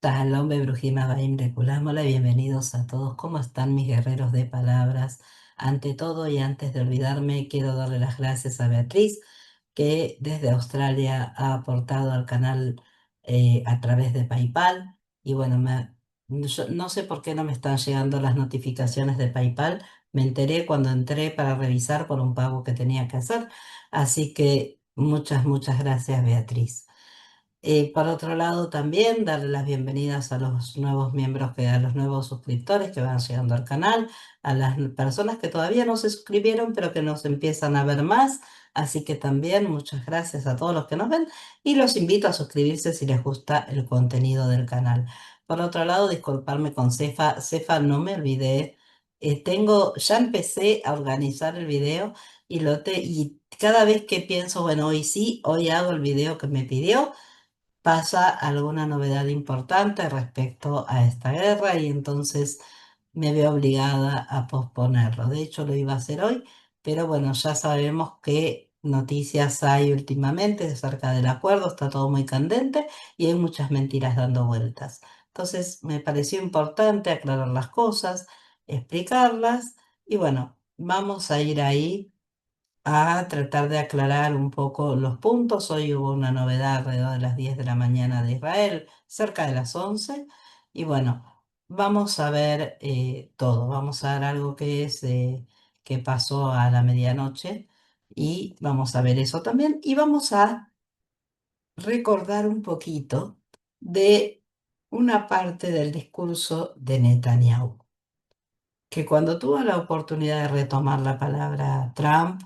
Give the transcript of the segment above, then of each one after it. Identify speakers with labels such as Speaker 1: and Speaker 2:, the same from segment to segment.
Speaker 1: Shalom, Bebrujim Abaim Rekulam. Hola, bienvenidos a todos. ¿Cómo están mis guerreros de palabras? Ante todo y antes de olvidarme, quiero darle las gracias a Beatriz, que desde Australia ha aportado al canal a través de PayPal. Y bueno, yo no sé por qué no me están llegando las notificaciones de PayPal. Me enteré cuando entré para revisar por un pago que tenía que hacer. Así que muchas gracias, Beatriz. Por otro lado, también darle las bienvenidas a los nuevos miembros, a los nuevos suscriptores que van llegando al canal, a las personas que todavía no se suscribieron, pero que nos empiezan a ver más. Así que también muchas gracias a todos los que nos ven y los invito a suscribirse si les gusta el contenido del canal. Por otro lado, disculparme con Cefa. Cefa, no me olvidé. Ya empecé a organizar el video y cada vez que pienso, bueno, hoy sí, hoy hago el video que me pidió, pasa alguna novedad importante respecto a esta guerra y entonces me veo obligada a posponerlo. De hecho, lo iba a hacer hoy, pero bueno, ya sabemos qué noticias hay últimamente acerca del acuerdo, está todo muy candente y hay muchas mentiras dando vueltas. Entonces, me pareció importante aclarar las cosas, explicarlas y bueno, vamos a ir ahí a tratar de aclarar un poco los puntos. Hoy hubo una novedad alrededor de las 10 de la mañana de Israel, cerca de las 11. Y bueno, vamos a ver todo. Vamos a ver algo que pasó a la medianoche y vamos a ver eso también. Y vamos a recordar un poquito de una parte del discurso de Netanyahu, que cuando tuvo la oportunidad de retomar la palabra Trump,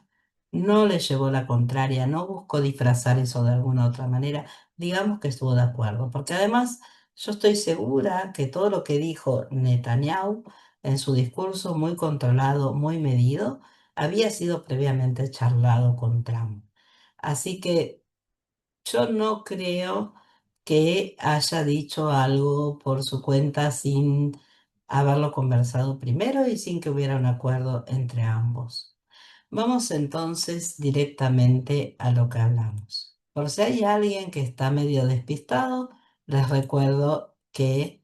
Speaker 1: no le llevó la contraria, no buscó disfrazar eso de alguna otra manera, digamos que estuvo de acuerdo, porque además yo estoy segura que todo lo que dijo Netanyahu en su discurso muy controlado, muy medido, había sido previamente charlado con Trump. Así que yo no creo que haya dicho algo por su cuenta sin haberlo conversado primero y sin que hubiera un acuerdo entre ambos. Vamos entonces directamente a lo que hablamos. Por si hay alguien que está medio despistado, les recuerdo que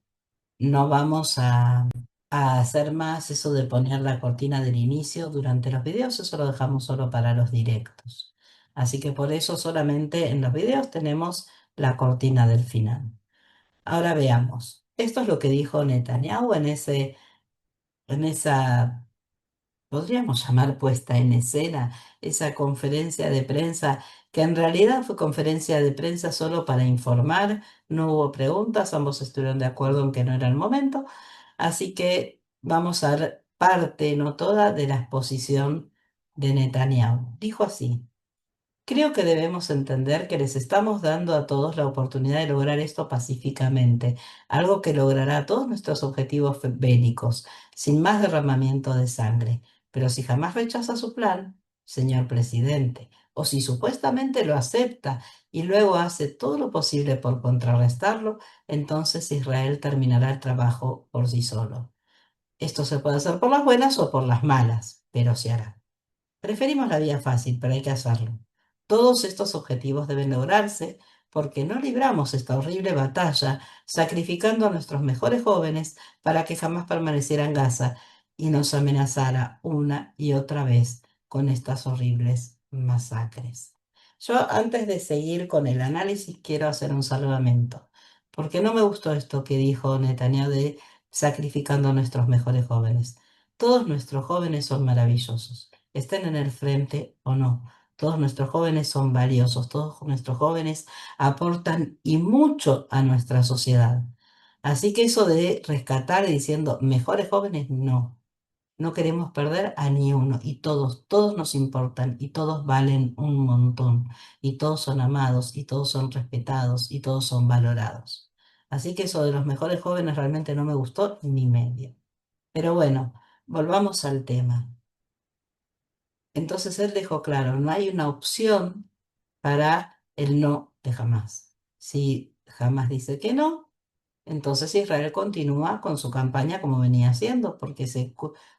Speaker 1: no vamos a hacer más eso de poner la cortina del inicio durante los videos, eso lo dejamos solo para los directos. Así que por eso solamente en los videos tenemos la cortina del final. Ahora veamos. Esto es lo que dijo Netanyahu en esa, podríamos llamar puesta en escena, esa conferencia de prensa, que en realidad fue conferencia de prensa solo para informar, no hubo preguntas, ambos estuvieron de acuerdo en que no era el momento, así que vamos a ver parte, no toda, de la exposición de Netanyahu. Dijo así: creo que debemos entender que les estamos dando a todos la oportunidad de lograr esto pacíficamente, algo que logrará todos nuestros objetivos bélicos, sin más derramamiento de sangre. Pero si jamás rechaza su plan, señor presidente, o si supuestamente lo acepta y luego hace todo lo posible por contrarrestarlo, entonces Israel terminará el trabajo por sí solo. Esto se puede hacer por las buenas o por las malas, pero se hará. Preferimos la vía fácil, pero hay que hacerlo. Todos estos objetivos deben lograrse porque no libramos esta horrible batalla sacrificando a nuestros mejores jóvenes para que jamás permaneciera en Gaza y nos amenazara una y otra vez con estas horribles masacres. Yo, antes de seguir con el análisis, quiero hacer un salvamento, porque no me gustó esto que dijo Netanyahu de sacrificando a nuestros mejores jóvenes. Todos nuestros jóvenes son maravillosos, estén en el frente o no. Todos nuestros jóvenes son valiosos, todos nuestros jóvenes aportan y mucho a nuestra sociedad. Así que eso de rescatar y diciendo mejores jóvenes, no. No queremos perder a ni uno y todos nos importan y todos valen un montón y todos son amados y todos son respetados y todos son valorados. Así que eso de los mejores jóvenes realmente no me gustó ni medio. Pero bueno, volvamos al tema. Entonces él dejó claro, no hay una opción para el no de Hamás. Si Hamás dice que no, entonces Israel continúa con su campaña como venía haciendo, porque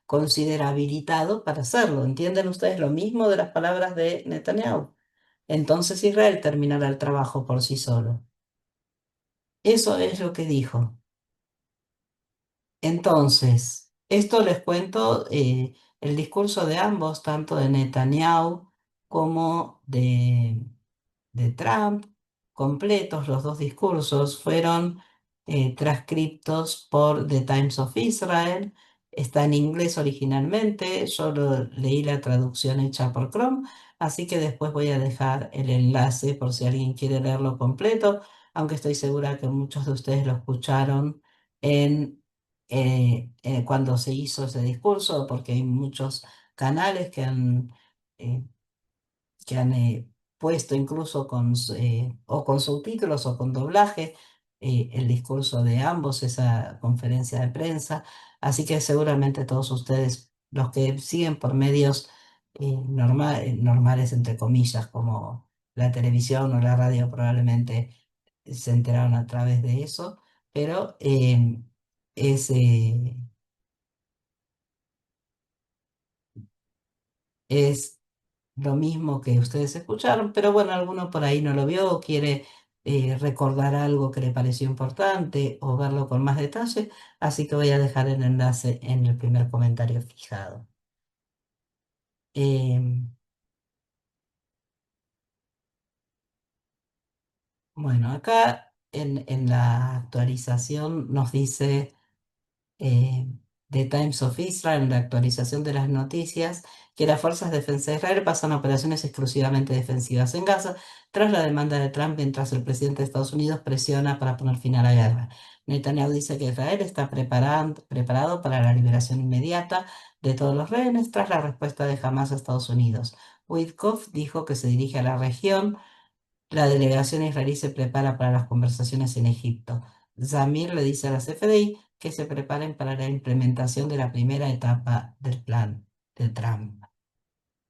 Speaker 1: considera habilitado para hacerlo. ¿Entienden ustedes lo mismo de las palabras de Netanyahu? Entonces Israel terminará el trabajo por sí solo. Eso es lo que dijo. Entonces, esto les cuento el discurso de ambos, tanto de Netanyahu como de Trump, completos, los dos discursos fueron transcriptos por The Times of Israel. Está en inglés originalmente, yo leí la traducción hecha por Chrome, así que después voy a dejar el enlace por si alguien quiere leerlo completo, aunque estoy segura que muchos de ustedes lo escucharon cuando se hizo ese discurso, porque hay muchos canales eh, que han puesto incluso o con subtítulos o con doblaje el discurso de ambos, esa conferencia de prensa. Así que seguramente todos ustedes, los que siguen por medios normales, entre comillas, como la televisión o la radio, probablemente se enteraron a través de eso, pero es... es lo mismo que ustedes escucharon, pero bueno, alguno por ahí no lo vio o quiere recordar algo que le pareció importante o verlo con más detalle, así que voy a dejar el enlace en el primer comentario fijado. Em, bueno, acá en la actualización nos dice eh, The Times of Israel, en la actualización de las noticias, que las fuerzas de defensa de Israel pasan a operaciones exclusivamente defensivas en Gaza tras la demanda de Trump mientras el presidente de Estados Unidos presiona para poner fin a la guerra. Netanyahu dice que Israel está preparado para la liberación inmediata de todos los rehenes tras la respuesta de Hamas a Estados Unidos. Witkoff dijo que se dirige a la región. La delegación israelí se prepara para las conversaciones en Egipto. Zamir le dice a la CFDI que se preparen para la implementación de la primera etapa del plan de Trump.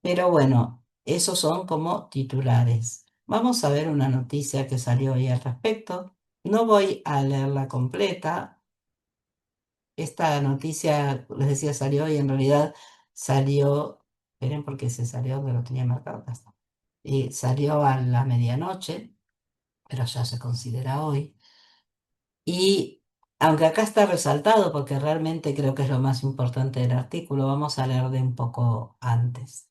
Speaker 1: Pero bueno, esos son como titulares. Vamos a ver una noticia que salió hoy al respecto. No voy a leerla completa. Esta noticia, les decía, salió hoy, en realidad salió, esperen porque se salió, que lo tenía marcado acá está. Salió a la medianoche, pero ya se considera hoy. Y aunque acá está resaltado, porque realmente creo que es lo más importante del artículo, vamos a leer de un poco antes.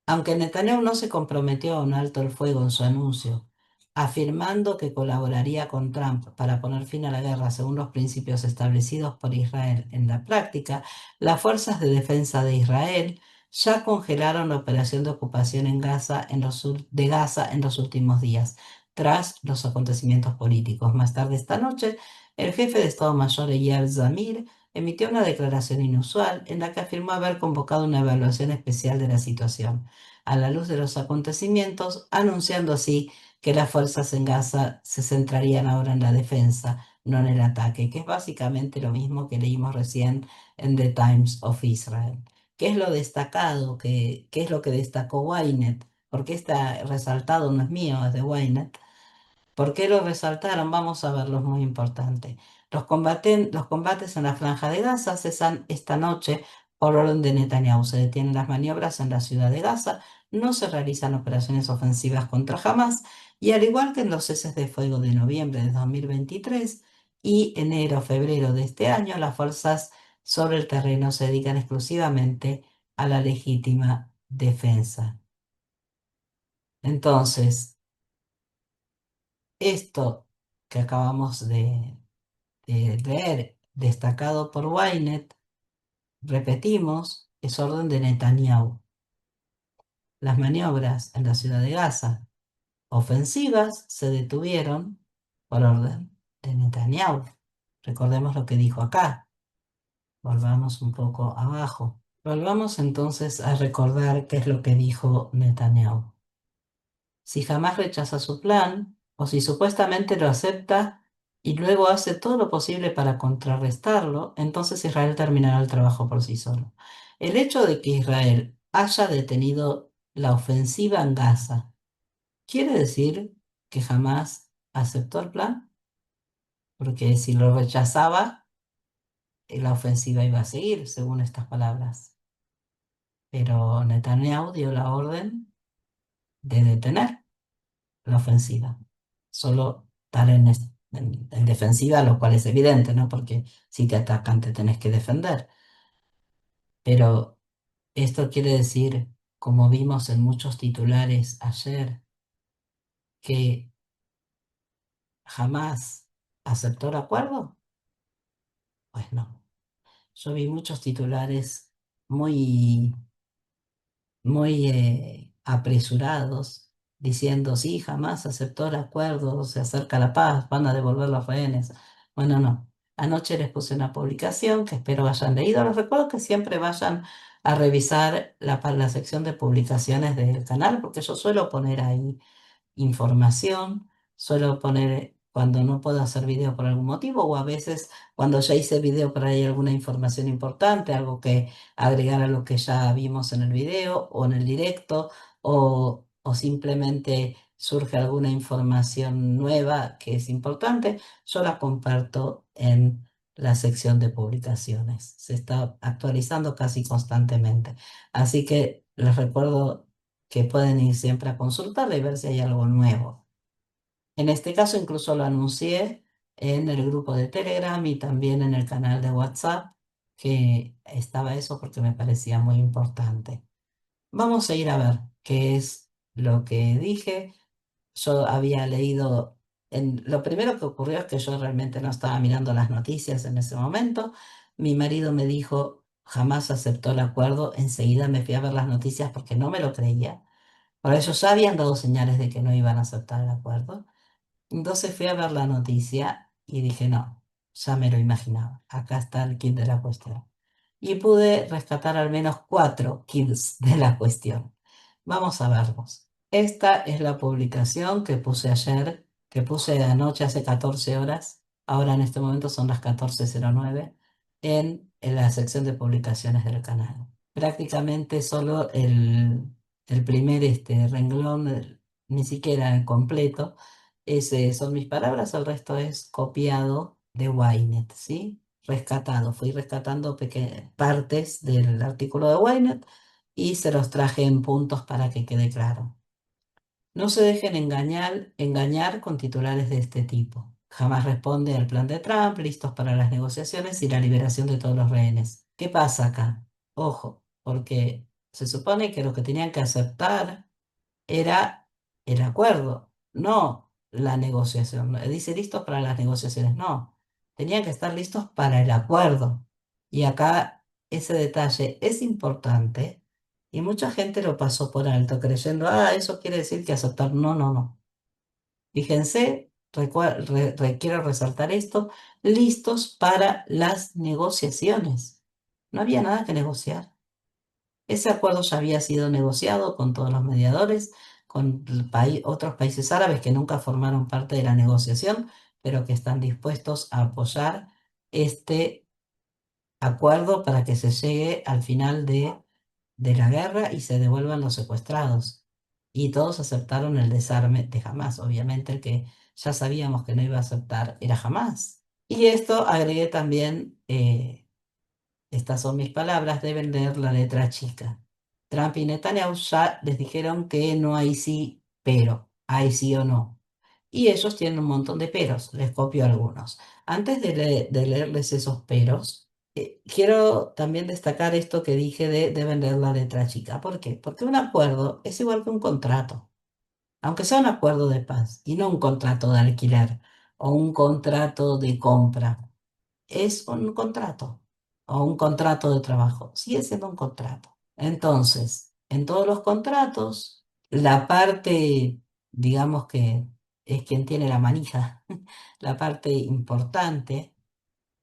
Speaker 1: Aunque Netanyahu no se comprometió a un alto el fuego en su anuncio, afirmando que colaboraría con Trump para poner fin a la guerra según los principios establecidos por Israel en la práctica, las fuerzas de defensa de Israel ya congelaron la operación de ocupación de Gaza en los últimos días, tras los acontecimientos políticos. Más tarde esta noche, el jefe de Estado Mayor Eyal Zamir emitió una declaración inusual en la que afirmó haber convocado una evaluación especial de la situación a la luz de los acontecimientos, anunciando así que las fuerzas en Gaza se centrarían ahora en la defensa, no en el ataque, que es básicamente lo mismo que leímos recién en The Times of Israel. ¿Qué es lo destacado? ¿Qué es lo que destacó Ynet? Porque está resaltado, no es mío, es de Ynet. ¿Por qué lo resaltaron? Vamos a verlo, es muy importante. Los combates en la Franja de Gaza cesan esta noche por orden de Netanyahu. Se detienen las maniobras en la ciudad de Gaza, no se realizan operaciones ofensivas contra Hamas y al igual que en los ceses de fuego de noviembre de 2023 y enero-febrero de este año, las fuerzas sobre el terreno se dedican exclusivamente a la legítima defensa. Entonces, esto que acabamos de leer, destacado por Ynet, repetimos, es orden de Netanyahu. Las maniobras en la ciudad de Gaza ofensivas se detuvieron por orden de Netanyahu. Recordemos lo que dijo acá. Volvamos un poco abajo. Volvamos entonces a recordar qué es lo que dijo Netanyahu. Si jamás rechaza su plan, o si supuestamente lo acepta y luego hace todo lo posible para contrarrestarlo, entonces Israel terminará el trabajo por sí solo. El hecho de que Israel haya detenido la ofensiva en Gaza, ¿quiere decir que jamás aceptó el plan? Porque si lo rechazaba, la ofensiva iba a seguir, según estas palabras. Pero Netanyahu dio la orden de detener la ofensiva. Solo dar en defensiva, lo cual es evidente, ¿no? Porque si te atacan te tenés que defender. Pero esto quiere decir, como vimos en muchos titulares ayer, que jamás aceptó el acuerdo. Pues no. Yo vi muchos titulares muy muy apresurados, diciendo, sí, jamás aceptó el acuerdo, se acerca la paz, van a devolver los rehenes. Bueno, no. Anoche les puse una publicación que espero hayan leído. Les recuerdo que siempre vayan a revisar la sección de publicaciones del canal, porque yo suelo poner ahí información. Suelo poner cuando no puedo hacer video por algún motivo o a veces cuando ya hice video por ahí alguna información importante, algo que agregar a lo que ya vimos en el video o en el directo o simplemente surge alguna información nueva que es importante, yo la comparto en la sección de publicaciones. Se está actualizando casi constantemente. Así que les recuerdo que pueden ir siempre a consultarla y ver si hay algo nuevo. En este caso incluso lo anuncié en el grupo de Telegram y también en el canal de WhatsApp, que estaba eso porque me parecía muy importante. Vamos a ir a ver qué es lo que dije. Yo había leído, lo primero que ocurrió es que yo realmente no estaba mirando las noticias en ese momento. Mi marido me dijo, jamás aceptó el acuerdo. Enseguida me fui a ver las noticias porque no me lo creía. Por eso ya habían dado señales de que no iban a aceptar el acuerdo. Entonces fui a ver la noticia y dije, no, ya me lo imaginaba. Acá está el kit de la cuestión. Y pude rescatar al menos cuatro kits de la cuestión. Vamos a verlos. Esta es la publicación que puse ayer, que puse anoche hace 14 horas. Ahora en este momento son las 14:09 en la sección de publicaciones del canal. Prácticamente solo el primer renglón, ni siquiera el completo, ese son mis palabras, el resto es copiado de Ynet, ¿sí? Rescatado. Fui rescatando partes del artículo de Ynet y se los traje en puntos para que quede claro. No se dejen engañar con titulares de este tipo. Jamás responde al plan de Trump, listos para las negociaciones y la liberación de todos los rehenes. ¿Qué pasa acá? Ojo, porque se supone que lo que tenían que aceptar era el acuerdo, no la negociación. Dice listos para las negociaciones, no. Tenían que estar listos para el acuerdo. Y acá ese detalle es importante y mucha gente lo pasó por alto creyendo, eso quiere decir que aceptar. No, no, no. Fíjense, quiero resaltar esto, listos para las negociaciones. No había nada que negociar. Ese acuerdo ya había sido negociado con todos los mediadores, con otros países árabes que nunca formaron parte de la negociación, pero que están dispuestos a apoyar este acuerdo para que se llegue al final de la guerra y se devuelvan los secuestrados. Y todos aceptaron el desarme de Hamás. Obviamente el que ya sabíamos que no iba a aceptar era Hamás. Y esto agregué también estas son mis palabras, deben leer la letra chica. Trump y Netanyahu ya les dijeron que no hay sí, pero hay sí o no. Y ellos tienen un montón de peros, les copio algunos. Antes de leerles esos peros, quiero también destacar esto que dije de deben leer la letra chica. ¿Por qué? Porque un acuerdo es igual que un contrato, aunque sea un acuerdo de paz y no un contrato de alquiler o un contrato de compra es un contrato o un contrato de trabajo. Sigue siendo un contrato. Entonces, en todos los contratos, la parte, digamos que es quien tiene la manija, la parte importante,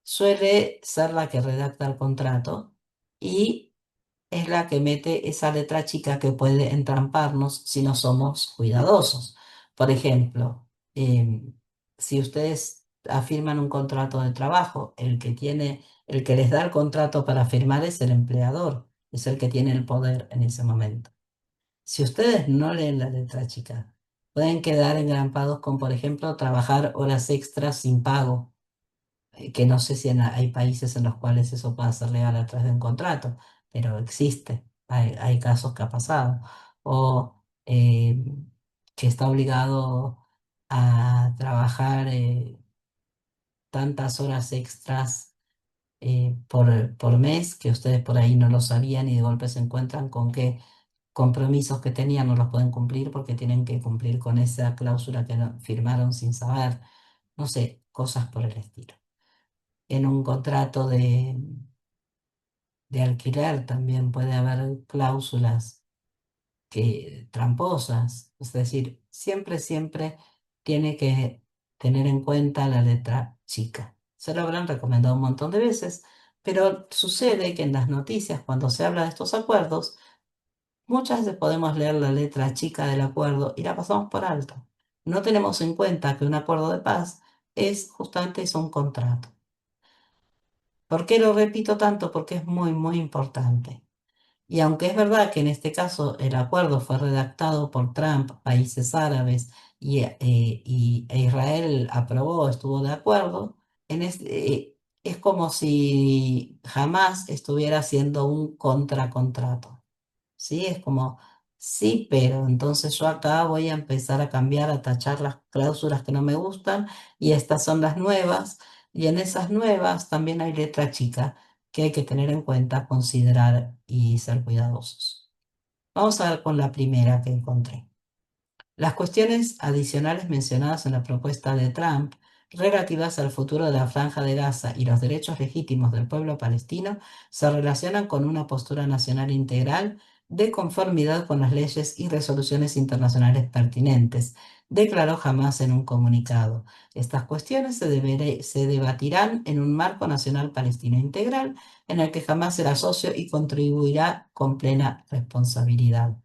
Speaker 1: suele ser la que redacta el contrato y es la que mete esa letra chica que puede entramparnos si no somos cuidadosos. Por ejemplo, si ustedes afirman un contrato de trabajo, el que les da el contrato para firmar es el empleador, es el que tiene el poder en ese momento. Si ustedes no leen la letra chica, pueden quedar engrampados con, por ejemplo, trabajar horas extras sin pago, que no sé si hay países en los cuales eso pueda ser legal a través de un contrato, pero existe, hay casos que ha pasado. O que está obligado a trabajar. tantas horas extras por mes que ustedes por ahí no lo sabían y de golpe se encuentran con que compromisos que tenían no los pueden cumplir porque tienen que cumplir con esa cláusula que firmaron sin saber, no sé, cosas por el estilo. En un contrato de alquiler también puede haber cláusulas tramposas, es decir, siempre tiene que tener en cuenta la letra chica. Se lo habrán recomendado un montón de veces, pero sucede que en las noticias, cuando se habla de estos acuerdos, muchas veces podemos leer la letra chica del acuerdo y la pasamos por alto. No tenemos en cuenta que un acuerdo de paz es justamente eso, un contrato. ¿Por qué lo repito tanto? Porque es muy importante. Y aunque es verdad que en este caso el acuerdo fue redactado por Trump, países árabes e Israel aprobó, estuvo de acuerdo, es como si jamás estuviera haciendo un contracontrato. ¿Sí? Es como, sí, pero entonces yo acá voy a empezar a cambiar, a tachar las cláusulas que no me gustan y estas son las nuevas. Y en esas nuevas también hay letra chica que hay que tener en cuenta, considerar y ser cuidadosos. Vamos a ver con la primera que encontré. Las cuestiones adicionales mencionadas en la propuesta de Trump relativas al futuro de la Franja de Gaza y los derechos legítimos del pueblo palestino se relacionan con una postura nacional integral de conformidad con las leyes y resoluciones internacionales pertinentes, declaró Hamás en un comunicado. Estas cuestiones se debatirán en un marco nacional palestino integral en el que Hamás será socio y contribuirá con plena responsabilidad.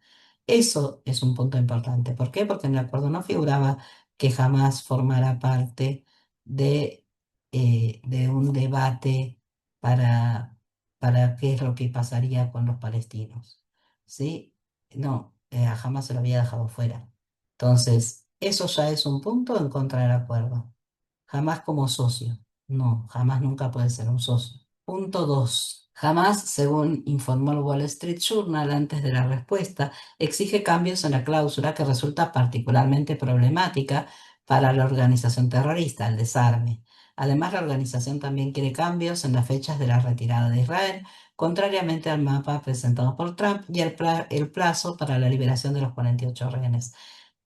Speaker 1: Eso es un punto importante. ¿Por qué? Porque en el acuerdo no figuraba que jamás formará parte de, de un debate para, para qué es lo que pasaría con los palestinos. ¿Sí? No, jamás se lo había dejado fuera. Entonces, eso ya es un punto en contra del acuerdo. Jamás como socio. No, jamás nunca puede ser un socio. Punto 2. Jamás, según informó el Wall Street Journal antes de la respuesta, exige cambios en la cláusula que resulta particularmente problemática para la organización terrorista, el desarme. Además, la organización también quiere cambios en las fechas de la retirada de Israel, contrariamente al mapa presentado por Trump y el plazo para la liberación de los 48 rehenes.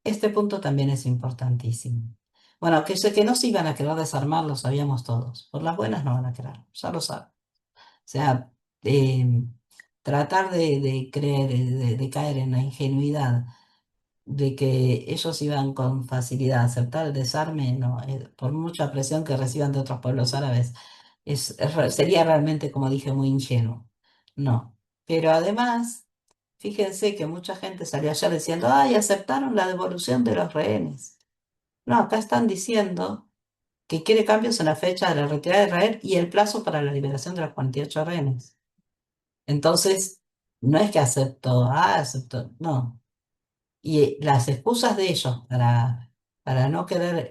Speaker 1: Este punto también es importantísimo. Bueno, que no se iban a querer desarmar, lo sabíamos todos. Por las buenas no van a querer, ya lo saben. O sea, eh, tratar de creer, de caer en la ingenuidad de que ellos iban con facilidad a aceptar el desarme, no, por mucha presión que reciban de otros pueblos árabes, sería realmente, como dije, muy ingenuo. No. Pero además, fíjense que mucha gente salió ayer diciendo, ay, aceptaron la devolución de los rehenes. No, acá están diciendo que quiere cambios en la fecha de la retirada de Israel y el plazo para la liberación de los 48 rehenes. Entonces, no es que aceptó, aceptó, no. Y las excusas de ellos para no querer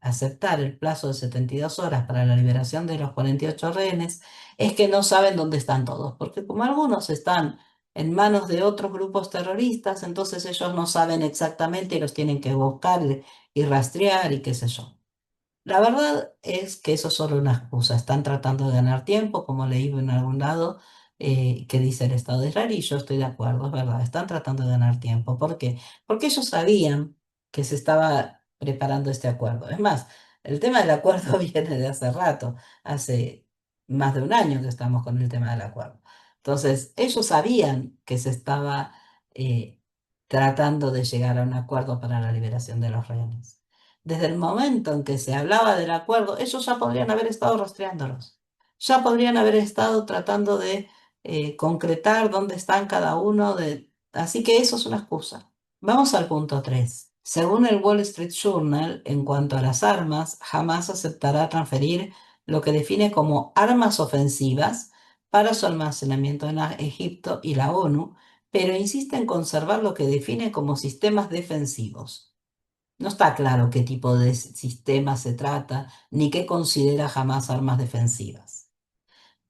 Speaker 1: aceptar el plazo de 72 horas para la liberación de los 48 rehenes es que no saben dónde están todos, porque como algunos están en manos de otros grupos terroristas, entonces ellos no saben exactamente y los tienen que buscar y rastrear y qué sé yo. La verdad es que eso es solo una excusa. Están tratando de ganar tiempo, como leí en algún lado que dice el Estado de Israel, y yo estoy de acuerdo, es verdad. Están tratando de ganar tiempo. ¿Por qué? Porque ellos sabían que se estaba preparando este acuerdo. Es más, el tema del acuerdo viene de hace rato, hace más de un año que estamos con el tema del acuerdo. Entonces, ellos sabían que se estaba eh, tratando de llegar a un acuerdo para la liberación de los rehenes. Desde el momento en que se hablaba del acuerdo, ellos ya podrían haber estado rastreándolos. Ya podrían haber estado tratando de concretar dónde están cada uno de... Así que eso es una excusa. Vamos al punto 3. Según el Wall Street Journal, en cuanto a las armas, jamás aceptará transferir lo que define como armas ofensivas para su almacenamiento en Egipto y la ONU, pero insiste en conservar lo que define como sistemas defensivos. No está claro qué tipo de sistema se trata, ni qué considera jamás armas defensivas.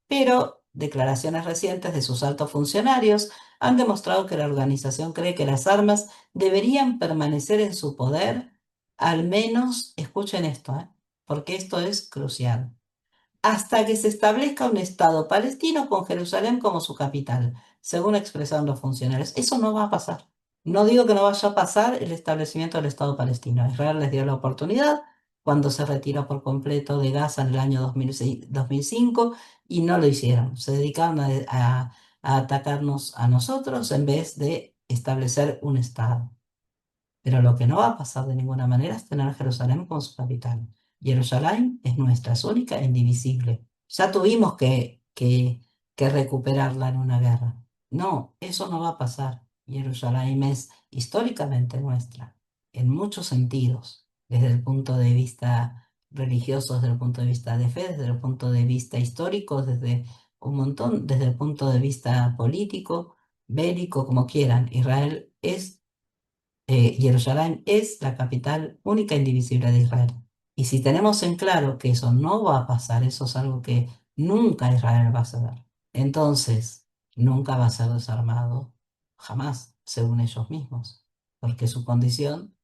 Speaker 1: Pero declaraciones recientes de sus altos funcionarios han demostrado que la organización cree que las armas deberían permanecer en su poder, al menos, escuchen esto, porque esto es crucial, hasta que se establezca un Estado palestino con Jerusalén como su capital, según expresaron los funcionarios. Eso no va a pasar. No digo que no vaya a pasar el establecimiento del Estado palestino. Israel les dio la oportunidad cuando se retiró por completo de Gaza en el año 2005 y no lo hicieron. Se dedicaron a atacarnos a nosotros en vez de establecer un Estado. Pero lo que no va a pasar de ninguna manera es tener a Jerusalén como su capital. Jerusalén es nuestra, es única e indivisible. Ya tuvimos que recuperarla en una guerra. No, eso no va a pasar. Jerusalén es históricamente nuestra, en muchos sentidos, desde el punto de vista religioso, desde el punto de vista de fe, desde el punto de vista histórico, desde un montón, desde el punto de vista político, bélico, como quieran. Israel es Jerusalén es la capital única e indivisible de Israel. Y si tenemos en claro que eso no va a pasar, eso es algo que nunca Israel va a ceder, entonces nunca va a ser desarmado, jamás, según ellos mismos, porque su condición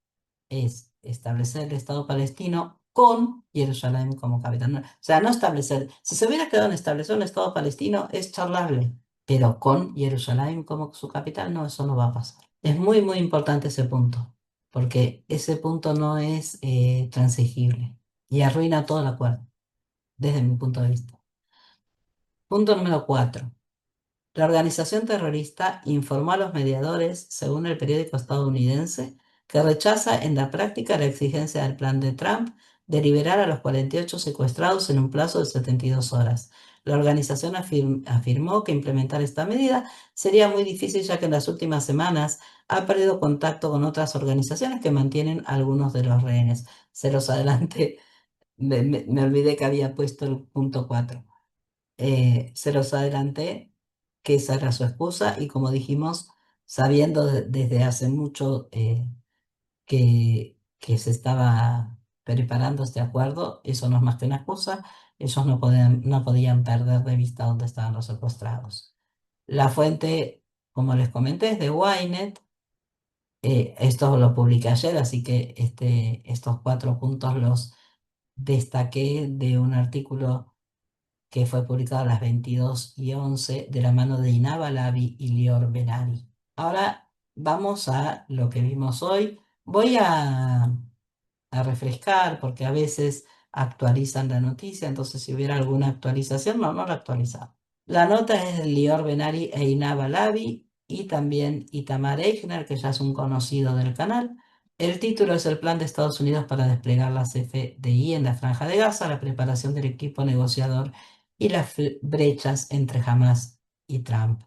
Speaker 1: es establecer el Estado palestino con Jerusalén como capital. O sea, no establecer, si se hubiera quedado en establecer un Estado palestino es charlable, pero con Jerusalén como su capital, no, eso no va a pasar. Es muy, muy importante ese punto, porque ese punto no es transigible y arruina todo el acuerdo, desde mi punto de vista. Punto número 4. La organización terrorista informó a los mediadores, según el periódico estadounidense, que rechaza en la práctica la exigencia del plan de Trump de liberar a los 48 secuestrados en un plazo de 72 horas. La organización afirmó que implementar esta medida sería muy difícil ya que en las últimas semanas ha perdido contacto con otras organizaciones que mantienen a algunos de los rehenes. Se los adelanté, me olvidé que había puesto el punto 4. Se los adelanté que esa era su excusa y como dijimos, sabiendo desde hace mucho que se estaba preparando este acuerdo, eso no es más que una excusa, ellos no podían perder de vista dónde estaban los secuestrados. La fuente, como les comenté, es de Ynet. Esto lo publiqué ayer, así que estos 4 puntos los destaqué de un artículo que fue publicado a las 22:11 de la mano de Inaba Lavi y Lior Benari. Ahora vamos a lo que vimos hoy. Voy a refrescar porque a veces actualizan la noticia, entonces si hubiera alguna actualización, no la actualizamos. La nota es de Lior Benari e Inaba Lavi y también Itamar Eichner, que ya es un conocido del canal. El título es el plan de Estados Unidos para desplegar la CFDI en la Franja de Gaza, la preparación del equipo negociador y las brechas entre Hamas y Trump.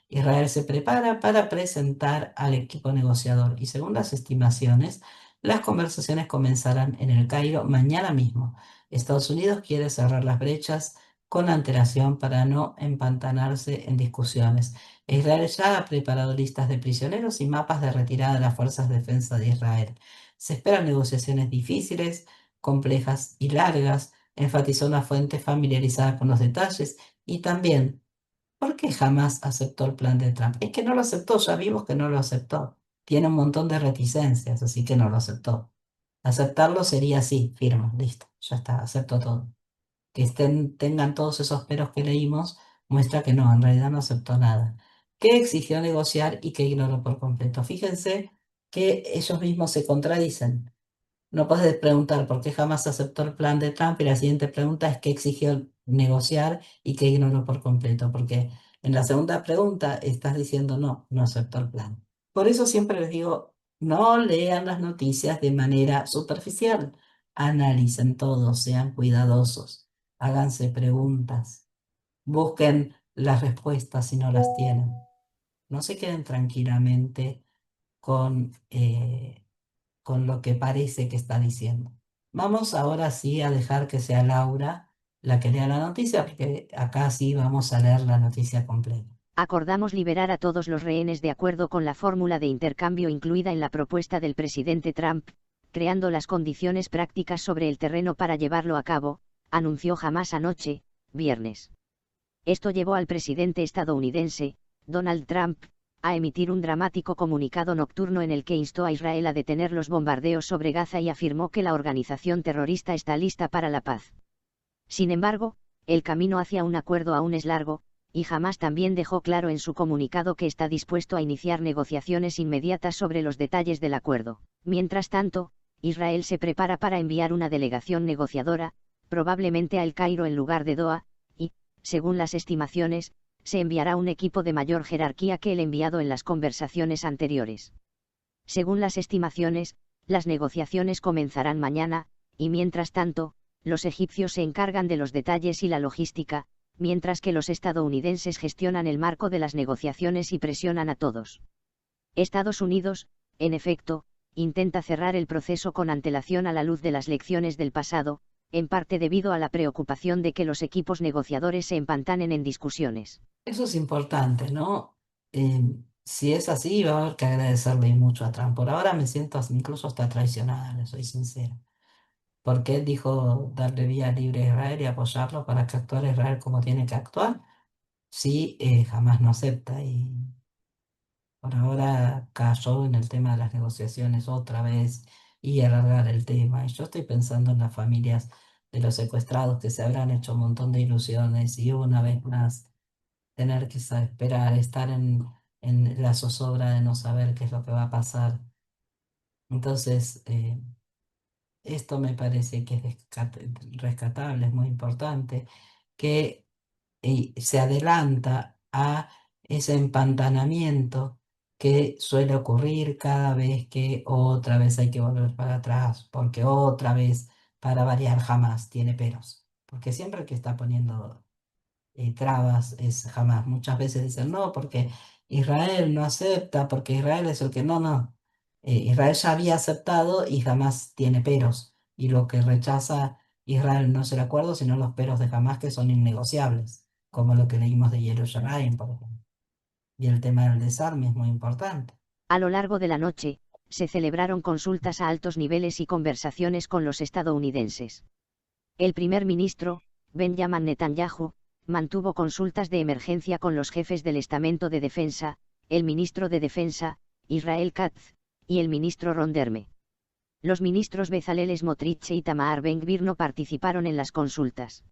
Speaker 1: Israel se prepara para presentar al equipo negociador y según las estimaciones, las conversaciones comenzarán en el Cairo mañana mismo. Estados Unidos quiere cerrar las brechas con antelación para no empantanarse en discusiones. Israel ya ha preparado listas de prisioneros y mapas de retirada de las fuerzas de defensa de Israel. Se esperan negociaciones difíciles, complejas y largas, enfatizó una fuente familiarizada con los detalles, y también, ¿por qué jamás aceptó el plan de Trump? Es que no lo aceptó, ya vimos que no lo aceptó. Tiene un montón de reticencias, así que no lo aceptó. Aceptarlo sería así, firma, listo, ya está, acepto todo. Que tengan todos esos peros que leímos, muestra que no, en realidad no aceptó nada. Que exigió negociar y que ignoró por completo. Fíjense que ellos mismos se contradicen. No puedes preguntar por qué jamás aceptó el plan de Trump y la siguiente pregunta es qué exigió negociar y qué ignoró por completo, porque en la segunda pregunta estás diciendo no aceptó el plan. Por eso siempre les digo, no lean las noticias de manera superficial, analicen todo, sean cuidadosos, háganse preguntas, busquen las respuestas si no las tienen. No se queden tranquilamente con lo que parece que está diciendo. Vamos ahora sí a dejar que sea Laura la que lea la noticia, porque acá sí vamos a leer la noticia completa.
Speaker 2: Acordamos liberar a todos los rehenes de acuerdo con la fórmula de intercambio incluida en la propuesta del presidente Trump, creando las condiciones prácticas sobre el terreno para llevarlo a cabo, anunció Hamas anoche, viernes. Esto llevó al presidente estadounidense, Donald Trump, a emitir un dramático comunicado nocturno en el que instó a Israel a detener los bombardeos sobre Gaza y afirmó que la organización terrorista está lista para la paz. Sin embargo, el camino hacia un acuerdo aún es largo, y Hamás también dejó claro en su comunicado que está dispuesto a iniciar negociaciones inmediatas sobre los detalles del acuerdo. Mientras tanto, Israel se prepara para enviar una delegación negociadora, probablemente a El Cairo en lugar de Doha, y, según las estimaciones, se enviará un equipo de mayor jerarquía que el enviado en las conversaciones anteriores. Según las estimaciones, las negociaciones comenzarán mañana, y mientras tanto, los egipcios se encargan de los detalles y la logística, mientras que los estadounidenses gestionan el marco de las negociaciones y presionan a todos. Estados Unidos, en efecto, intenta cerrar el proceso con antelación a la luz de las lecciones del pasado, en parte debido a la preocupación de que los equipos negociadores se empantanen en discusiones.
Speaker 1: Eso es importante, ¿no? Si es así, va a haber que agradecerle mucho a Trump. Por ahora me siento incluso hasta traicionada, le soy sincera. Porque él dijo darle vía libre a Israel y apoyarlo para que actuara Israel como tiene que actuar. Sí, jamás no acepta y por ahora cayó en el tema de las negociaciones otra vez y alargar el tema. Y yo estoy pensando en las familias de los secuestrados que se habrán hecho un montón de ilusiones y una vez más tener que esperar, estar en la zozobra de no saber qué es lo que va a pasar. Entonces, esto me parece que es rescatable, es muy importante, que se adelanta a ese empantanamiento que suele ocurrir cada vez que otra vez hay que volver para atrás, porque otra vez, para variar, jamás tiene peros, porque siempre el que está poniendo trabas es jamás. Muchas veces dicen no, porque Israel no acepta, porque Israel es el que no, no. Israel ya había aceptado y jamás tiene peros. Y lo que rechaza Israel no es el acuerdo, sino los peros de jamás que son innegociables, como lo que leímos de Jerusalén, por ejemplo. Y el tema del desarme es muy importante.
Speaker 2: A lo largo de la noche, se celebraron consultas a altos niveles y conversaciones con los estadounidenses. El primer ministro, Benjamin Netanyahu, mantuvo consultas de emergencia con los jefes del estamento de defensa, el ministro de Defensa, Israel Katz, y el ministro Ron Derme. Los ministros Bezalel Smotrich y Tamar Ben-Gvir no participaron en las consultas.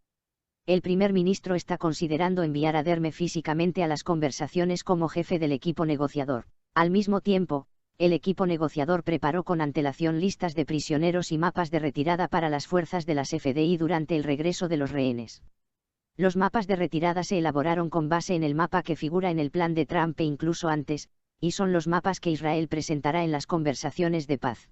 Speaker 2: El primer ministro está considerando enviar a Derme físicamente a las conversaciones como jefe del equipo negociador. Al mismo tiempo, el equipo negociador preparó con antelación listas de prisioneros y mapas de retirada para las fuerzas de las FDI durante el regreso de los rehenes. Los mapas de retirada se elaboraron con base en el mapa que figura en el plan de Trump e incluso antes, y son los mapas que Israel presentará en las conversaciones de paz.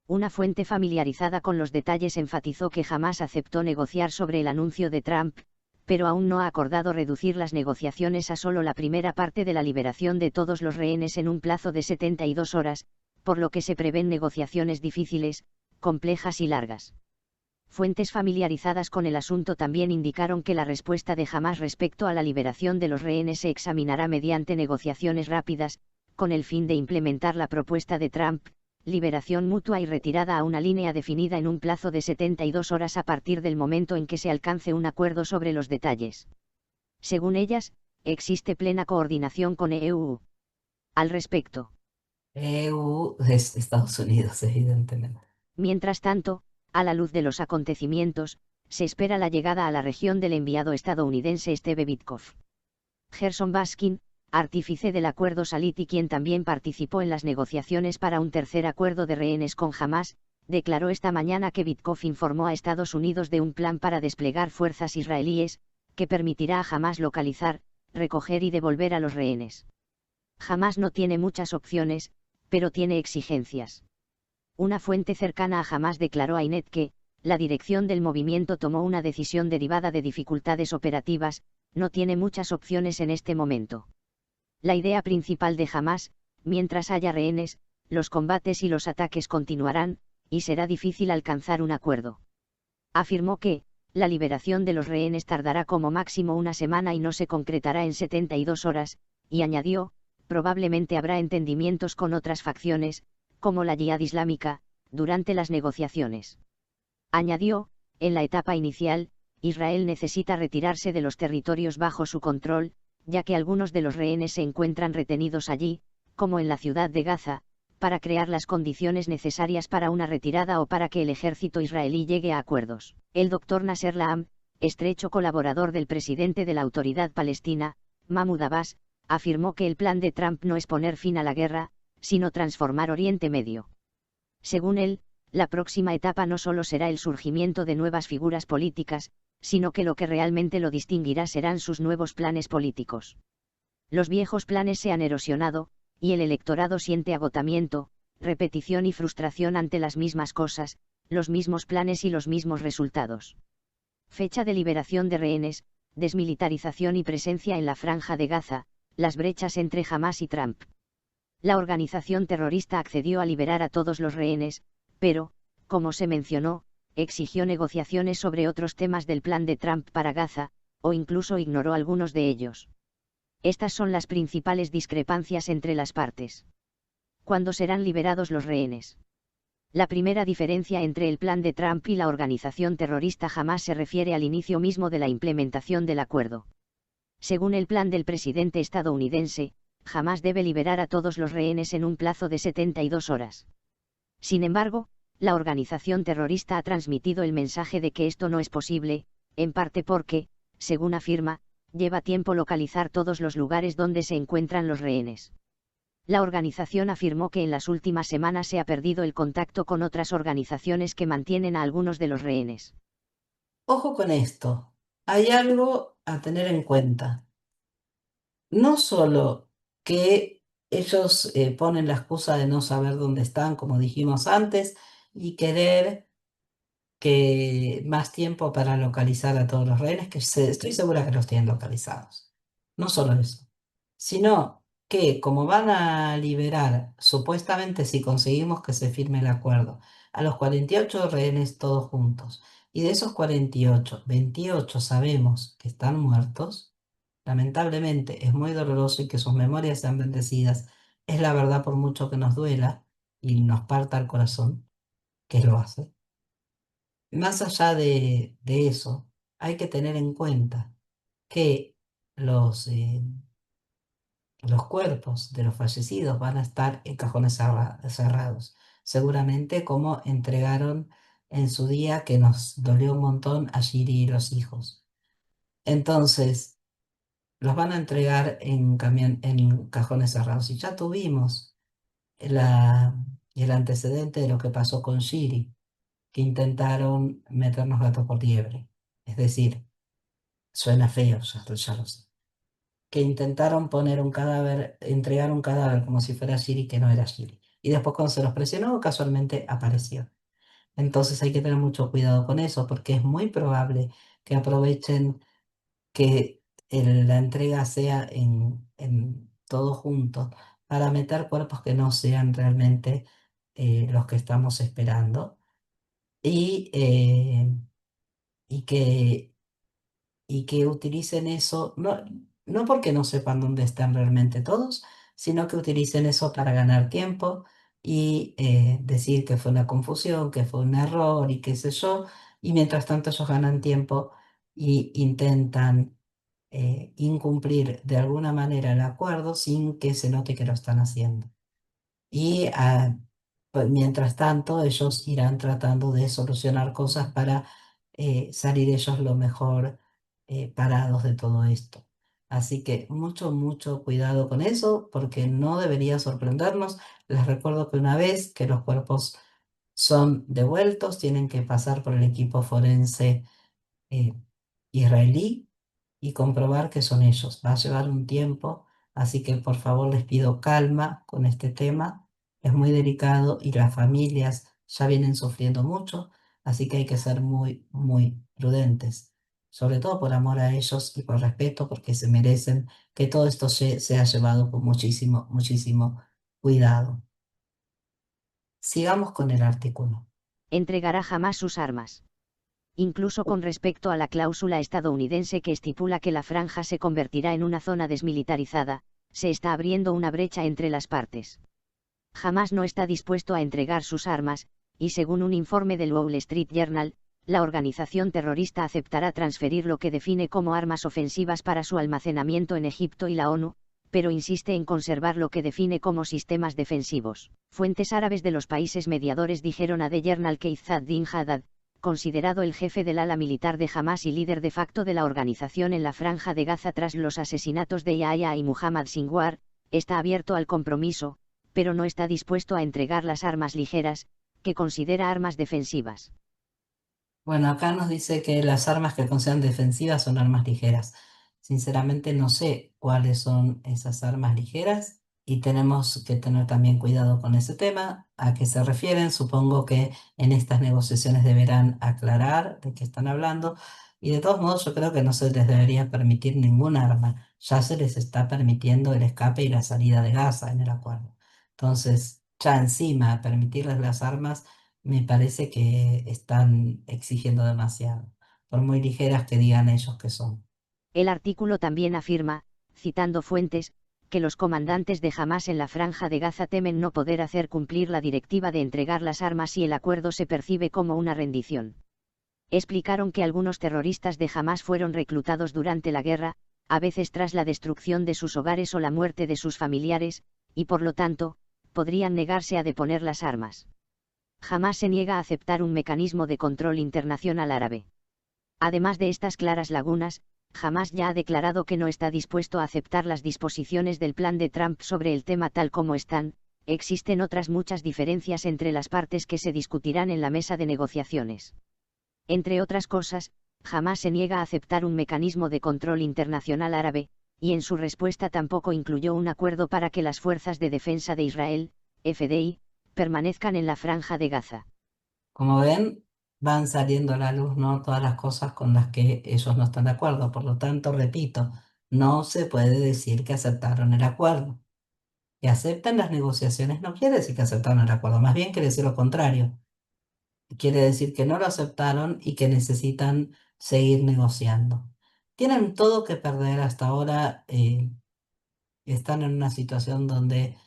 Speaker 2: Una fuente familiarizada con los detalles enfatizó que jamás aceptó negociar sobre el anuncio de Trump, pero aún no ha acordado reducir las negociaciones a solo la primera parte de la liberación de todos los rehenes en un plazo de 72 horas, por lo que se prevén negociaciones difíciles, complejas y largas. Fuentes familiarizadas con el asunto también indicaron que la respuesta de Hamás respecto a la liberación de los rehenes se examinará mediante negociaciones rápidas, con el fin de implementar la propuesta de Trump, liberación mutua y retirada a una línea definida en un plazo de 72 horas a partir del momento en que se alcance un acuerdo sobre los detalles. Según ellas, existe plena coordinación con EU. Al respecto.
Speaker 1: EU es Estados Unidos, evidentemente.
Speaker 2: Mientras tanto, a la luz de los acontecimientos, se espera la llegada a la región del enviado estadounidense Steve Witkoff. Gerson Baskin, artífice del acuerdo Salit y quien también participó en las negociaciones para un tercer acuerdo de rehenes con Hamás, declaró esta mañana que Witkoff informó a Estados Unidos de un plan para desplegar fuerzas israelíes, que permitirá a Hamás localizar, recoger y devolver a los rehenes. Hamás no tiene muchas opciones, pero tiene exigencias. Una fuente cercana a Hamás declaró a Inet que, la dirección del movimiento tomó una decisión derivada de dificultades operativas, no tiene muchas opciones en este momento. La idea principal de Hamás, mientras haya rehenes, los combates y los ataques continuarán, y será difícil alcanzar un acuerdo. Afirmó que, la liberación de los rehenes tardará como máximo una semana y no se concretará en 72 horas, y añadió, probablemente habrá entendimientos con otras facciones, como la Yihad Islámica, durante las negociaciones. Añadió, en la etapa inicial, Israel necesita retirarse de los territorios bajo su control, ya que algunos de los rehenes se encuentran retenidos allí, como en la ciudad de Gaza, para crear las condiciones necesarias para una retirada o para que el ejército israelí llegue a acuerdos. El Dr. Nasser Laam, estrecho colaborador del presidente de la Autoridad Palestina, Mahmoud Abbas, afirmó que el plan de Trump no es poner fin a la guerra, sino transformar Oriente Medio. Según él, la próxima etapa no solo será el surgimiento de nuevas figuras políticas, sino que lo que realmente lo distinguirá serán sus nuevos planes políticos. Los viejos planes se han erosionado, y el electorado siente agotamiento, repetición y frustración ante las mismas cosas, los mismos planes y los mismos resultados. Fecha de liberación de rehenes, desmilitarización y presencia en la Franja de Gaza, las brechas entre Hamás y Trump. La organización terrorista accedió a liberar a todos los rehenes, pero, como se mencionó, exigió negociaciones sobre otros temas del plan de Trump para Gaza, o incluso ignoró algunos de ellos. Estas son las principales discrepancias entre las partes. ¿Cuándo serán liberados los rehenes? La primera diferencia entre el plan de Trump y la organización terrorista Hamás se refiere al inicio mismo de la implementación del acuerdo. Según el plan del presidente estadounidense, Hamás debe liberar a todos los rehenes en un plazo de 72 horas. Sin embargo, la organización terrorista ha transmitido el mensaje de que esto no es posible, en parte porque, según afirma, lleva tiempo localizar todos los lugares donde se encuentran los rehenes. La organización afirmó que en las últimas semanas se ha perdido el contacto con otras organizaciones que mantienen a algunos de los rehenes.
Speaker 1: Ojo con esto, hay algo a tener en cuenta. No solo que ellos ponen la excusa de no saber dónde están, como dijimos antes, y querer que más tiempo para localizar a todos los rehenes, estoy segura que los tienen localizados. No solo eso, sino que como van a liberar, supuestamente si conseguimos que se firme el acuerdo, a los 48 rehenes todos juntos, y de esos 48, 28 sabemos que están muertos, lamentablemente es muy doloroso y que sus memorias sean bendecidas, es la verdad por mucho que nos duela y nos parta el corazón, que lo hace. Más allá de eso, hay que tener en cuenta que los cuerpos de los fallecidos van a estar en cajones cerrados. Seguramente como entregaron en su día, que nos dolió un montón, a Shiri y los hijos. Entonces, los van a entregar en cajones cerrados. Y ya tuvimos la- el antecedente de lo que pasó con Shiri, que intentaron meternos gato por liebre. Es decir, suena feo, ya lo sé. Que intentaron poner un cadáver, entregar un cadáver como si fuera Shiri, que no era Shiri. Y después cuando se los presionó, casualmente apareció. Entonces hay que tener mucho cuidado con eso, porque es muy probable que aprovechen que la entrega sea en todo junto, para meter cuerpos que no sean realmente los que estamos esperando. Y, y que y que utilicen eso, no porque no sepan dónde están realmente todos, sino que utilicen eso para ganar tiempo y decir que fue una confusión, que fue un error y qué sé yo, y mientras tanto ellos ganan tiempo y intentan incumplir de alguna manera el acuerdo sin que se note que lo están haciendo. Y pues, mientras tanto, ellos irán tratando de solucionar cosas para salir ellos lo mejor parados de todo esto. Así que mucho, mucho cuidado con eso, porque no debería sorprendernos. Les recuerdo que una vez que los cuerpos son devueltos, tienen que pasar por el equipo forense eh, israelí y comprobar que son ellos. Va a llevar un tiempo, así que por favor les pido calma con este tema. Es muy delicado y las familias ya vienen sufriendo mucho, así que hay que ser muy, muy prudentes, sobre todo por amor a ellos y por respeto, porque se merecen que todo esto sea llevado con muchísimo, muchísimo cuidado. Sigamos con el artículo.
Speaker 2: Entregará jamás sus armas. Incluso con respecto a la cláusula estadounidense que estipula que la franja se convertirá en una zona desmilitarizada, se está abriendo una brecha entre las partes. Hamás no está dispuesto a entregar sus armas, y según un informe del Wall Street Journal, la organización terrorista aceptará transferir lo que define como armas ofensivas para su almacenamiento en Egipto y la ONU, pero insiste en conservar lo que define como sistemas defensivos. Fuentes árabes de los países mediadores dijeron a The Journal que Izzat Din Haddad, considerado el jefe del ala militar de Hamás y líder de facto de la organización en la Franja de Gaza tras los asesinatos de Yahya y Muhammad Sinwar, está abierto al compromiso, pero no está dispuesto a entregar las armas ligeras, que considera armas defensivas.
Speaker 1: Bueno, acá nos dice que las armas que consideran defensivas son armas ligeras. Sinceramente no sé cuáles son esas armas ligeras y tenemos que tener también cuidado con ese tema. ¿A qué se refieren? Supongo que en estas negociaciones deberán aclarar de qué están hablando. Y de todos modos yo creo que no se les debería permitir ningún arma. Ya se les está permitiendo el escape y la salida de Gaza en el acuerdo. Entonces, ya encima permitirles las armas me parece que están exigiendo demasiado, por muy ligeras que digan ellos que son.
Speaker 2: El artículo también afirma, citando fuentes, que los comandantes de Hamás en la Franja de Gaza temen no poder hacer cumplir la directiva de entregar las armas si el acuerdo se percibe como una rendición. Explicaron que algunos terroristas de Hamás fueron reclutados durante la guerra, a veces tras la destrucción de sus hogares o la muerte de sus familiares, y por lo tanto, podrían negarse a deponer las armas. Hamás se niega a aceptar un mecanismo de control internacional árabe. Además de estas claras lagunas, Hamás ya ha declarado que no está dispuesto a aceptar las disposiciones del plan de Trump sobre el tema tal como están. Existen otras muchas diferencias entre las partes que se discutirán en la mesa de negociaciones. Entre otras cosas, Hamás se niega a aceptar un mecanismo de control internacional árabe, y en su respuesta tampoco incluyó un acuerdo para que las Fuerzas de Defensa de Israel, FDI, permanezcan en la Franja de Gaza.
Speaker 1: Como ven, van saliendo a la luz, ¿no? Todas las cosas con las que ellos no están de acuerdo. Por lo tanto, repito, no se puede decir que aceptaron el acuerdo. Que aceptan las negociaciones no quiere decir que aceptaron el acuerdo, más bien quiere decir lo contrario. Quiere decir que no lo aceptaron y que necesitan seguir negociando. Tienen todo que perder hasta ahora. Están en una situación donde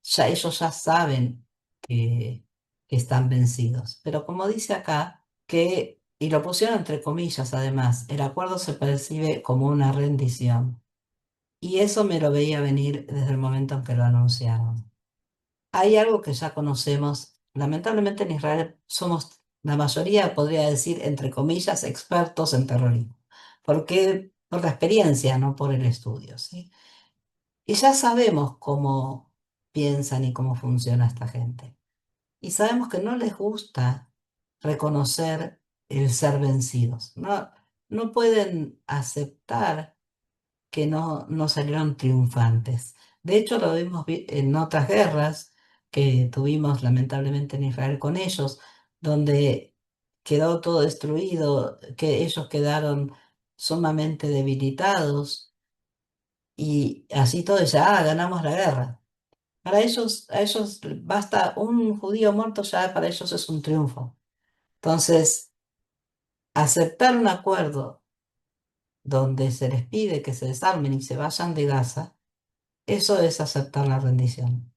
Speaker 1: ya ellos ya saben que están vencidos. Pero como dice acá, y lo pusieron entre comillas además, el acuerdo se percibe como una rendición. Y eso me lo veía venir desde el momento en que lo anunciaron. Hay algo que ya conocemos. Lamentablemente en Israel somos, la mayoría podría decir, entre comillas, expertos en terrorismo. Porque por la experiencia, no por el estudio, ¿sí? Y ya sabemos cómo piensan y cómo funciona esta gente. Y sabemos que no les gusta reconocer el ser vencidos. No, no pueden aceptar que no salieron triunfantes. De hecho, lo vimos en otras guerras que tuvimos lamentablemente en Israel con ellos, donde quedó todo destruido, que ellos quedaron sumamente debilitados y así todo, ya ganamos la guerra. Para ellos, a ellos basta un judío muerto, ya para ellos es un triunfo. Entonces, aceptar un acuerdo donde se les pide que se desarmen y se vayan de Gaza, eso es aceptar la rendición.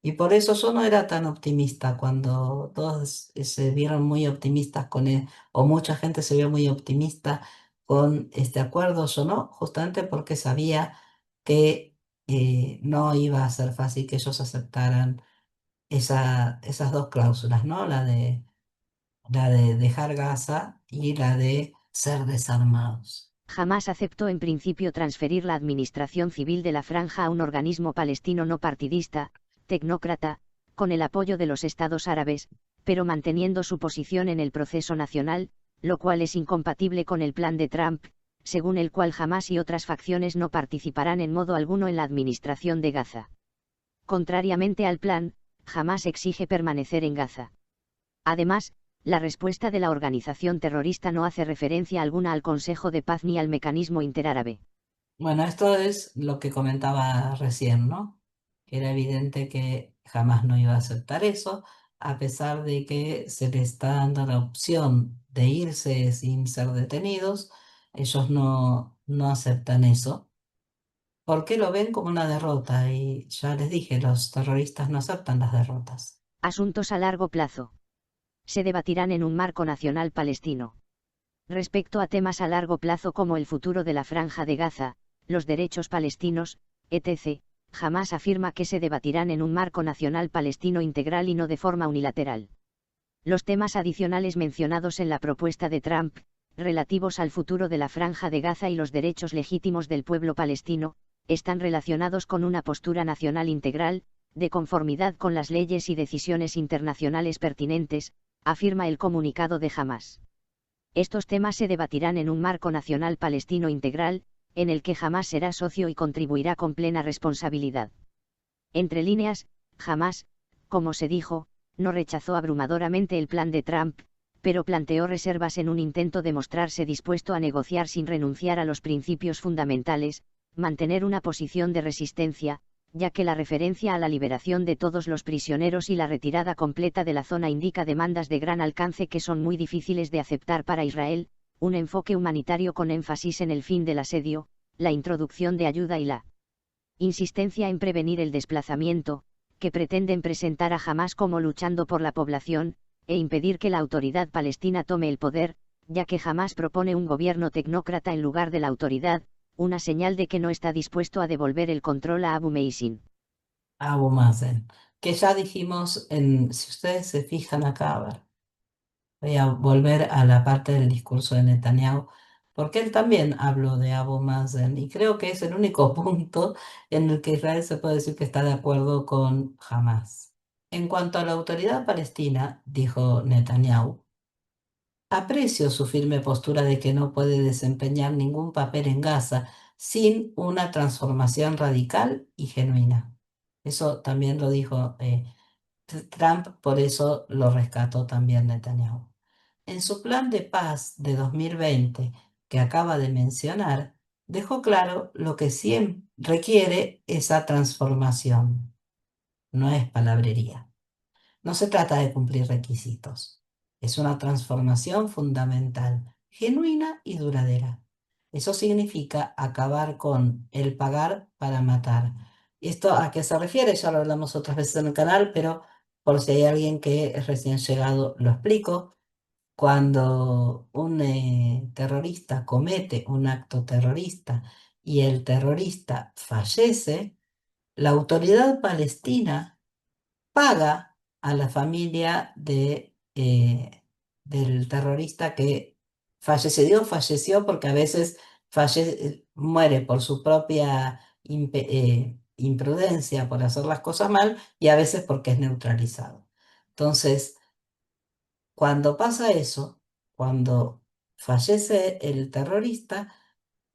Speaker 1: Y por eso yo no era tan optimista cuando todos se vieron muy optimistas con él, o mucha gente se vio muy optimista con este acuerdo, yo no, justamente porque sabía que no iba a ser fácil que ellos aceptaran esas dos cláusulas, ¿no? La de dejar Gaza y la de ser desarmados.
Speaker 2: Hamás aceptó en principio transferir la administración civil de la franja a un organismo palestino no partidista, tecnócrata, con el apoyo de los estados árabes, pero manteniendo su posición en el proceso nacional, lo cual es incompatible con el plan de Trump, según el cual Hamás y otras facciones no participarán en modo alguno en la administración de Gaza. Contrariamente al plan, Hamás exige permanecer en Gaza. Además, la respuesta de la organización terrorista no hace referencia alguna al Consejo de Paz ni al mecanismo interárabe.
Speaker 1: Bueno, esto es lo que comentaba recién, ¿no? Que era evidente que jamás no iba a aceptar eso, a pesar de que se le está dando la opción de irse sin ser detenidos, ellos no aceptan eso, porque lo ven como una derrota y ya les dije, los terroristas no aceptan las derrotas.
Speaker 2: Asuntos a largo plazo. se debatirán en un marco nacional palestino. Respecto a temas a largo plazo como el futuro de la Franja de Gaza, los derechos palestinos, etc., Hamás afirma que se debatirán en un marco nacional palestino integral y no de forma unilateral. Los temas adicionales mencionados en la propuesta de Trump, relativos al futuro de la Franja de Gaza y los derechos legítimos del pueblo palestino, están relacionados con una postura nacional integral, de conformidad con las leyes y decisiones internacionales pertinentes, afirma el comunicado de Hamás. Estos temas se debatirán en un marco nacional palestino integral, en el que Hamás será socio y contribuirá con plena responsabilidad. Entre líneas, Hamás, como se dijo, no rechazó abrumadoramente el plan de Trump, pero planteó reservas en un intento de mostrarse dispuesto a negociar sin renunciar a los principios fundamentales, mantener una posición de resistencia, ya que la referencia a la liberación de todos los prisioneros y la retirada completa de la zona indica demandas de gran alcance que son muy difíciles de aceptar para Israel, un enfoque humanitario con énfasis en el fin del asedio, la introducción de ayuda y la insistencia en prevenir el desplazamiento, que pretenden presentar a Hamás como luchando por la población, e impedir que la autoridad palestina tome el poder, ya que Hamás propone un gobierno tecnócrata en lugar de la autoridad, una señal de que no está dispuesto a devolver el control a Abu Mazen.
Speaker 1: Abu Mazen, que ya dijimos, si ustedes se fijan acá, a ver, voy a volver a la parte del discurso de Netanyahu, porque él también habló de Abu Mazen y creo que es el único punto en el que Israel se puede decir que está de acuerdo con Hamas. En cuanto a la autoridad palestina, dijo Netanyahu, aprecio su firme postura de que no puede desempeñar ningún papel en Gaza sin una transformación radical y genuina. Eso también lo dijo Trump, por eso lo rescató también Netanyahu. En su plan de paz de 2020, que acaba de mencionar, dejó claro lo que siempre requiere esa transformación. No es palabrería. No se trata de cumplir requisitos. Es una transformación fundamental, genuina y duradera. Eso significa acabar con el pagar para matar. ¿Esto a qué se refiere? Ya lo hablamos otras veces en el canal, pero por si hay alguien que es recién llegado, lo explico. Cuando un terrorista comete un acto terrorista y el terrorista fallece, la autoridad palestina paga a la familia del terrorista que falleció. Digo falleció porque a veces muere por su propia imprudencia, por hacer las cosas mal, y a veces porque es neutralizado. Entonces, cuando pasa eso, cuando fallece el terrorista,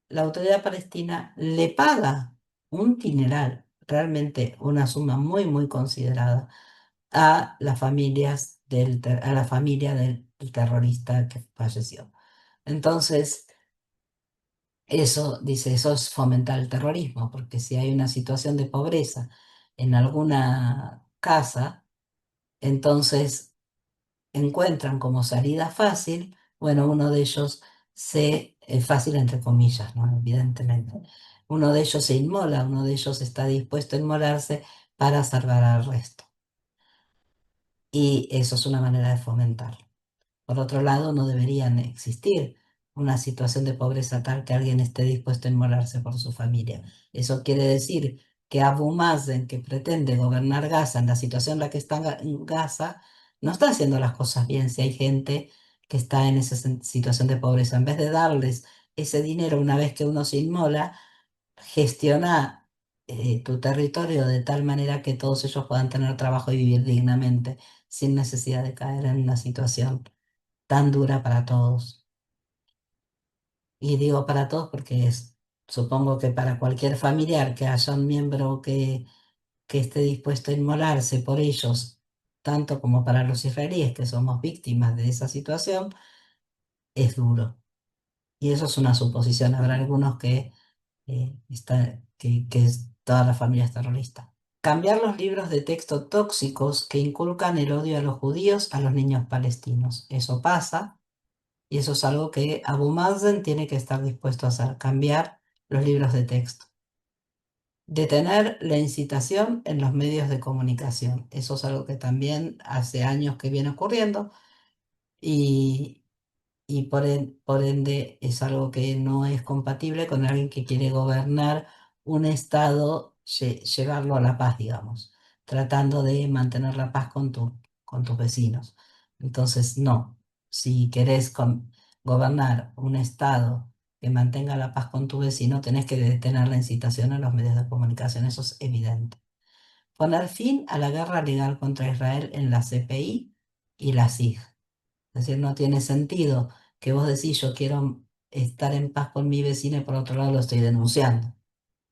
Speaker 1: la autoridad palestina le paga un dineral, realmente una suma muy, muy considerada a las familias a la familia del terrorista que falleció. Entonces, eso, dice, eso es fomentar el terrorismo, porque si hay una situación de pobreza en alguna casa, entonces encuentran como salida fácil, bueno, uno de ellos fácil entre comillas, ¿no? Evidentemente. Uno de ellos se inmola, uno de ellos está dispuesto a inmolarse para salvar al resto. Y eso es una manera de fomentarlo. Por otro lado, no deberían existir una situación de pobreza tal que alguien esté dispuesto a inmolarse por su familia. Eso quiere decir que Abu Mazen, que pretende gobernar Gaza en la situación en la que está en Gaza, no está haciendo las cosas bien si hay gente que está en esa situación de pobreza. En vez de darles ese dinero una vez que uno se inmola, gestiona tu territorio de tal manera que todos ellos puedan tener trabajo y vivir dignamente, sin necesidad de caer en una situación tan dura para todos. Y digo para todos porque supongo que para cualquier familiar que haya un miembro que esté dispuesto a inmolarse por ellos, tanto como para los israelíes que somos víctimas de esa situación, es duro. Y eso es una suposición. Habrá algunos que es toda la familia es terrorista. Cambiar los libros de texto tóxicos que inculcan el odio a los judíos, a los niños palestinos. Eso pasa. Y eso es algo que Abu Mazen tiene que estar dispuesto a hacer, cambiar los libros de texto. Detener la incitación en los medios de comunicación. Eso es algo que también hace años que viene ocurriendo. y, y por ende es algo que no es compatible con alguien que quiere gobernar un estado, llevarlo a la paz, digamos, tratando de mantener la paz con tus vecinos. Entonces, no, si querés gobernar un estado que mantenga la paz con tu vecino, tenés que detener la incitación a los medios de comunicación, eso es evidente. Poner fin a la guerra legal contra Israel en la CPI y la CIG. Es decir, no tiene sentido que vos decís yo quiero estar en paz con mi vecino y por otro lado lo estoy denunciando.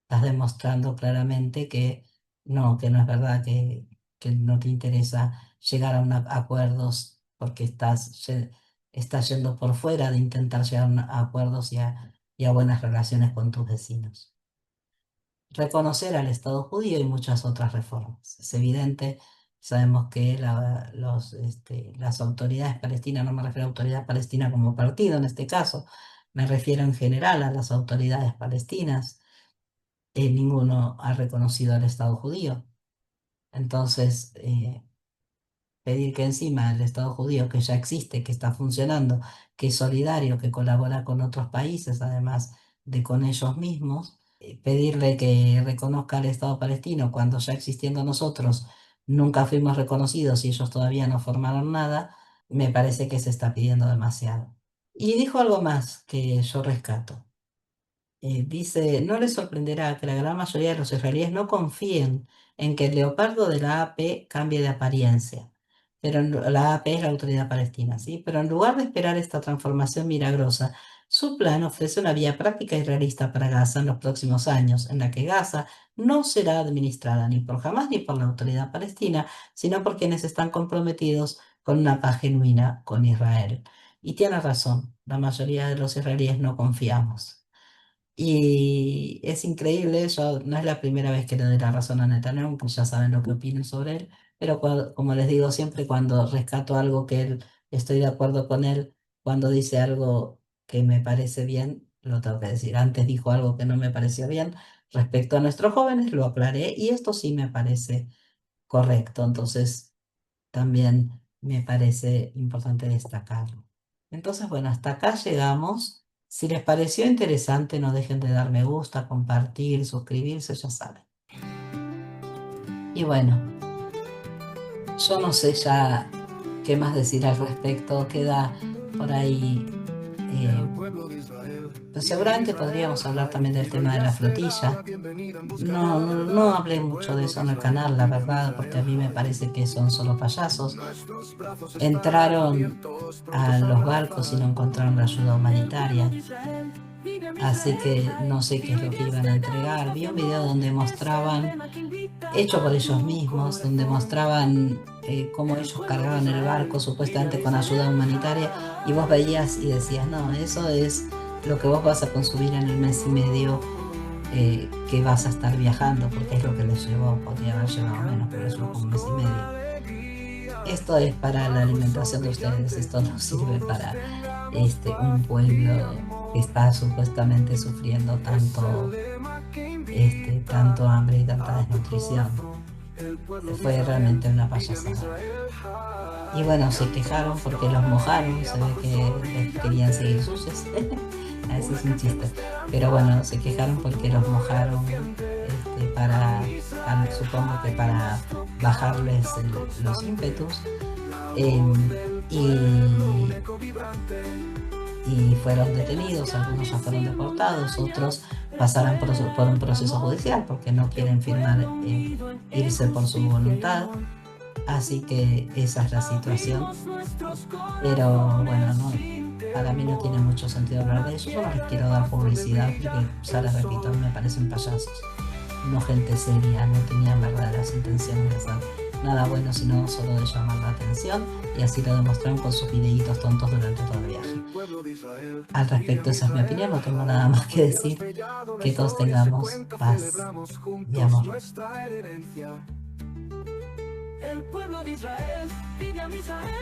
Speaker 1: Estás demostrando claramente que no es verdad, que no te interesa llegar a acuerdos porque estás yendo por fuera de intentar llegar a acuerdos y a buenas relaciones con tus vecinos. Reconocer al Estado judío y muchas otras reformas. Es evidente, sabemos que las autoridades palestinas, no me refiero a autoridad palestina como partido en este caso, me refiero en general a las autoridades palestinas, ninguno ha reconocido al Estado judío. Entonces, pedir que encima el Estado judío, que ya existe, que está funcionando, que es solidario, que colabora con otros países, además de con ellos mismos, pedirle que reconozca al Estado palestino cuando ya existiendo nosotros nunca fuimos reconocidos y ellos todavía no formaron nada, me parece que se está pidiendo demasiado. Y dijo algo más que yo rescato. Dice, no les sorprenderá que la gran mayoría de los israelíes no confíen en que el leopardo de la AP cambie de apariencia. Pero la AP es la autoridad palestina, ¿sí? Pero en lugar de esperar esta transformación milagrosa, su plan ofrece una vía práctica y realista para Gaza en los próximos años, en la que Gaza no será administrada ni por Hamas ni por la autoridad palestina, sino por quienes están comprometidos con una paz genuina con Israel. Y tiene razón, la mayoría de los israelíes no confiamos. Y es increíble, yo no es la primera vez que le doy la razón a Netanyahu, pues ya saben lo que opino sobre él, pero como les digo siempre, cuando rescato algo que él, estoy de acuerdo con él, cuando dice algo que me parece bien, lo tengo que decir. Antes dijo algo que no me pareció bien respecto a nuestros jóvenes, lo aclaré y esto sí me parece correcto, entonces también me parece importante destacarlo. Entonces, bueno, hasta acá llegamos. Si les pareció interesante, no dejen de dar me gusta, compartir, suscribirse, ya saben. Y bueno, yo no sé ya qué más decir al respecto. Queda por ahí. Pues seguramente podríamos hablar también del tema de la flotilla. No hablé mucho de eso en el canal, la verdad, porque a mí me parece que son solo payasos. Entraron a los barcos y no encontraron la ayuda humanitaria. Así que no sé qué es lo que iban a entregar. Vi un video donde mostraban, hecho por ellos mismos, donde mostraban cómo ellos cargaban el barco supuestamente con ayuda humanitaria y vos veías y decías, no, eso es lo que vos vas a consumir en el mes y medio que vas a estar viajando, porque es lo que les llevó, podría haber llevado menos, pero eso fue un mes y medio. Esto es para la alimentación de ustedes, esto no sirve para un pueblo que está supuestamente sufriendo tanto hambre y tanta desnutrición. Fue realmente una payasada. Y bueno, se quejaron porque los mojaron, se ve que les querían seguir sucios. Ese es un chiste. Pero bueno, se quejaron porque los mojaron supongo que para bajarles los ímpetus. em, y, y fueron detenidos, algunos ya fueron deportados, otros pasarán por un proceso judicial porque no quieren firmar, irse por su voluntad. Así que esa es la situación. Pero bueno, no, para mí no tiene mucho sentido hablar de eso. Yo no les quiero dar publicidad porque, ya les repito, me parecen payasos. No gente seria, no tenían verdaderas intenciones de hacer nada bueno, sino solo de llamar la atención. Y así lo demostraron con sus videitos tontos durante todo el viaje. Al respecto, esa es mi opinión, no tengo nada más que decir. Que todos tengamos paz y amor.
Speaker 3: El pueblo de Israel pide a Misael.